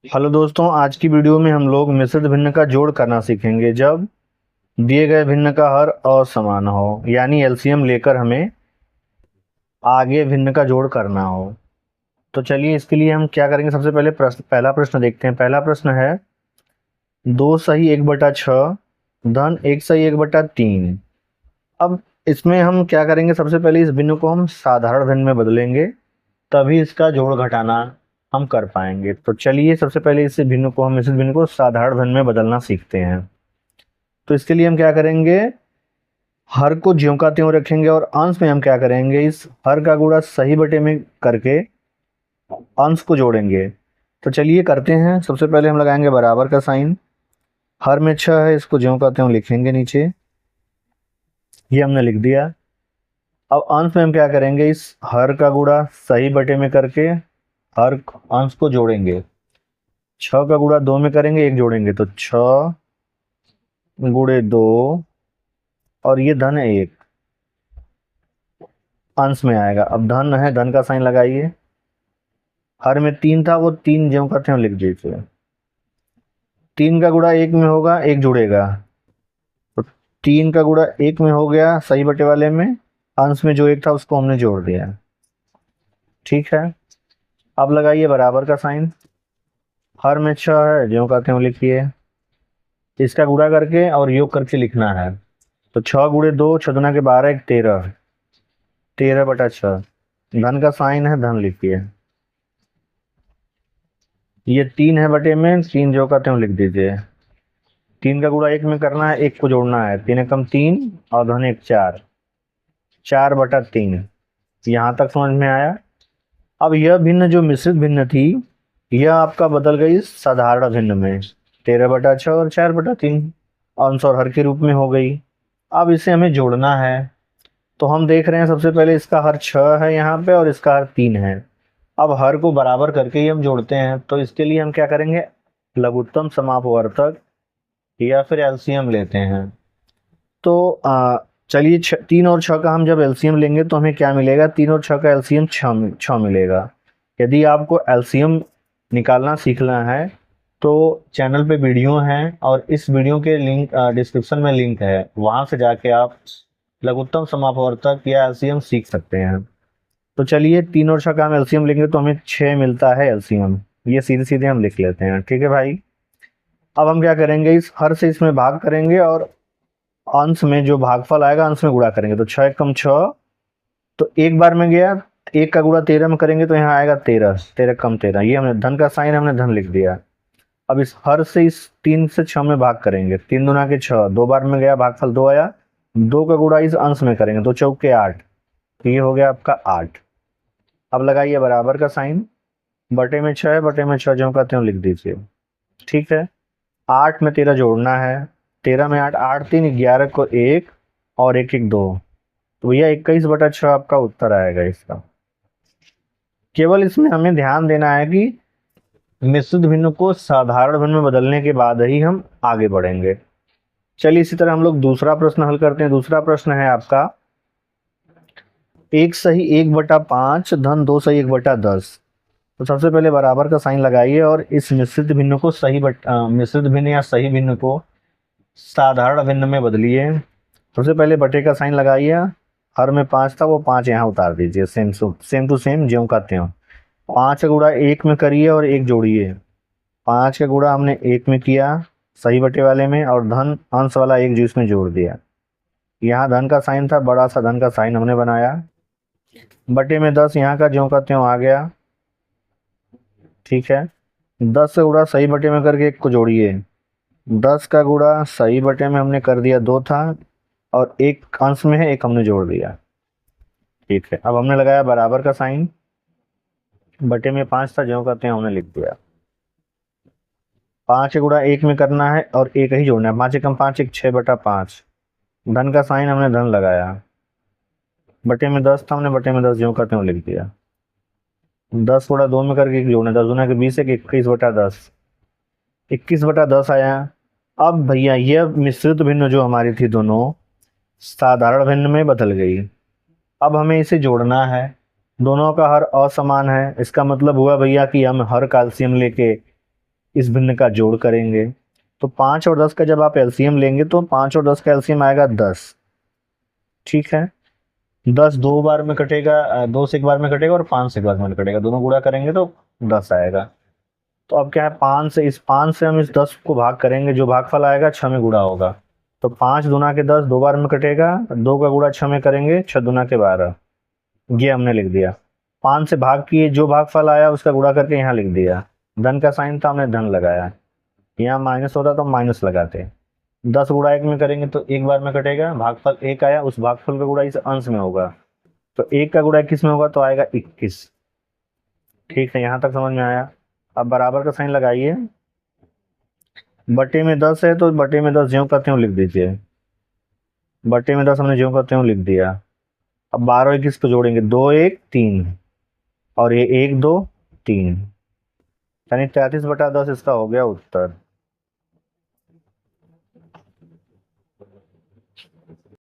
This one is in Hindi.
हेलो दोस्तों, आज की वीडियो में हम लोग मिश्रित भिन्न का जोड़ करना सीखेंगे जब दिए गए भिन्न का हर असमान हो, यानी एलसीएम लेकर हमें आगे भिन्न का जोड़ करना हो। तो चलिए इसके लिए हम क्या करेंगे। सबसे पहले पहला प्रश्न देखते हैं। पहला प्रश्न है 2 सही 1/6 धन 1 सही 1/3। अब इसमें हम क्या करेंगे, सबसे पहले इस भिन्न को हम साधारण भिन्न में बदलेंगे, तभी इसका जोड़ घटाना हम कर पाएंगे। तो चलिए सबसे पहले इस भिन्न को हम इस भिन्न को साधारण भिन्न में बदलना सीखते हैं। तो इसके लिए हम क्या करेंगे, हर को ज्यों का त्यों रखेंगे और अंश में हम क्या करेंगे, इस हर का गुणा सही बटे में करके अंश को जोड़ेंगे। तो चलिए करते हैं। सबसे पहले हम लगाएंगे बराबर का साइन। हर में 6 है, इसको ज्यों का त्यों लिखेंगे नीचे, ये हमने लिख दिया। अब अंश में हम क्या करेंगे, इस हर का गुणा सही बटे में करके हर अंश को जोड़ेंगे। 6 का गुणा 2 में करेंगे, एक जोड़ेंगे तो 6 × 2 और ये धन 1 अंश में आएगा। अब धन है, धन का साइन लगाइए। हर में 3 था, वो 3 ज्यों का त्यों लिख दीजिए। 3 का गुणा 1 में होगा, एक जुड़ेगा तो 3 का गुणा 1 में हो गया सही बटे वाले में, अंश में जो 1 था उसको हमने जोड़ दिया। ठीक है, अब लगाइए बराबर का साइन। हर में 6 है, ज्यों का त्यों लिखिए, इसका गुणा करके और योग करके लिखना है। तो 6 × 2 6 दूना के 12 1 13, 13/6। धन का साइन है, धन लिखिए। ये 3 है बटे में, 3 जो का त्यों लिख दीजिए। 3 का गुणा 1 में करना है, 1 को जोड़ना है। 3 एकम 3 और धन 1 4, 4/3। यहाँ तक समझ में आया। अब यह भिन्न जो मिश्रित भिन्न थी, यह आपका बदल गई साधारण भिन्न में। 13/6 और 4/3 अंश और हर के रूप में हो गई। अब इसे हमें जोड़ना है। तो हम देख रहे हैं सबसे पहले इसका हर 6 है यहाँ पे और इसका हर 3 है। अब हर को बराबर करके ही हम जोड़ते हैं। तो इसके लिए हम क्या करेंगे, लघुत्तम समापवर्तक या फिर एलसीएम लेते हैं। तो चलिए 3 और 6 का हम जब एलसीएम लेंगे तो हमें क्या मिलेगा, 3 और 6 का एलसीएम 6 मिलेगा। यदि आपको एलसीएम निकालना सीखना है तो चैनल पे वीडियो हैं और इस वीडियो के लिंक डिस्क्रिप्शन में लिंक है, वहां से जाके आप लघुत्तम समापवर्तक या एलसीएम सीख सकते हैं। तो चलिए 3 और 6 का हम एलसीएम लेंगे तो हमें 6 मिलता है एलसीएम। ये सीधे सीधे हम लिख लेते हैं। ठीक है भाई। अब हम क्या करेंगे, इस हर से इसमें भाग करेंगे और अंश में जो भागफल आएगा अंश में गुणा करेंगे। तो 6 एकम 6, तो एक बार में गया। 1 का गुणा 13 में करेंगे तो यहाँ आएगा 13, 13 कम 13। ये हमने धन का साइन हमने धन लिख दिया। अब इस हर से इस 3 से 6 में भाग करेंगे। 3 दूना के 6, 2 बार में गया, भागफल 2 आया। 2 का गुणा इस अंश में करेंगे तो 4 के 8, तो ये हो गया आपका 8। अब लगाइए बराबर का साइन। बटे में 6 है, बटे में 6 ज्यों का त्यों लिख दीजिए। ठीक है, 8 में 13 जोड़ना है। 13 में 8, 8 3 11 को 1 और 1 1 2, तो भैया 21/6 आपका उत्तर आएगा इसका। केवल इसमें हमें ध्यान देना है कि मिश्रित भिन्न को साधारण भिन्न में बदलने के बाद ही हम आगे बढ़ेंगे। चलिए इसी तरह हम लोग दूसरा प्रश्न हल करते हैं। दूसरा प्रश्न है आपका 1 सही 1/5 धन 2 सही 1/10। तो सबसे पहले बराबर का साइन लगाइए और इस मिश्रित भिन्न को मिश्रित भिन्न या सही भिन्न को साधारण भिन्न में बदलिए। सबसे पहले बटे का साइन लगाइए। हर में 5 था, वो 5 यहाँ उतार दीजिए, सेम टू सेम ज्यों का त्यों। 5 का गुणा 1 में करिए और 1 जोड़िए। 5 का गुणा हमने 1 में किया सही बटे वाले में, और धन अंश वाला 1 जो इसमें जोड़ दिया। यहाँ धन का साइन था, बड़ा सा धन का साइन हमने बनाया। बटे में 10, यहाँ का ज्यों का त्यों आ गया। ठीक है, 10 का गुणा सही बटे में करके 1 को जोड़िए। 10 का गुणा सही बटे में हमने कर दिया, 2 था और 1 अंश में है, 1 हमने जोड़ दिया। ठीक है, अब हमने लगाया बराबर का साइन। बटे में 5 था, ज्यों का त्यों हमने लिख दिया। 5 का गुणा 1 में करना है और 1 ही जोड़ना है। 5 एकम 5 1 6/5। धन का साइन हमने धन लगाया। बटे में 10 था, हमने बटे में 10 ज्यों का त्यों लिख दिया। 10 गुणा 2 में करके 1 जोड़ना, 10 दूना के 20 1 21/10, 21/10 आया। अब भैया यह मिश्रित भिन्न जो हमारी थी दोनों साधारण भिन्न में बदल गई। अब हमें इसे जोड़ना है। दोनों का हर असमान है, इसका मतलब हुआ भैया कि हम हर कैल्शियम लेके इस भिन्न का जोड़ करेंगे। तो 5 और 10 का जब आप एलसीएम लेंगे तो 5 और 10 का एलसीएम आएगा 10। ठीक है, 10 दो बार में कटेगा, 2 से एक बार में कटेगा और 5 से एक बार में कटेगा, दोनों गुणा करेंगे तो 10 आएगा। तो अब क्या है, 5 से हम इस 10 को भाग करेंगे, जो भागफल आएगा 6 में गुणा होगा। तो 5 दूना के 10 दो बार में कटेगा, 2 का गुणा 6 में करेंगे, 6 दूना के 12। ये हमने लिख दिया। 5 से भाग किए, जो भागफल आया उसका गुणा करके यहाँ लिख दिया। धन का साइन था, हमने धन लगाया। यहाँ माइनस होता तो माइनस लगाते। 10 गुणा 1 में करेंगे तो एक बार में कटेगा, भागफल 1 आया, उस भागफल का गुणा इस अंश में होगा। तो 1 का गुणा 21 में होगा तो आएगा 21। ठीक है, यहाँ तक समझ में आया। अब बराबर का साइन लगाइए। बटे में 10 है तो बटे में 10 ज्यों का त्यों लिख दीजिए। बटे में 10 हमने ज्यों का त्यों लिख दिया। अब 12 21 को जोड़ेंगे, 2 1 3 और ये 1 2 3, यानी 33/10 इसका हो गया उत्तर।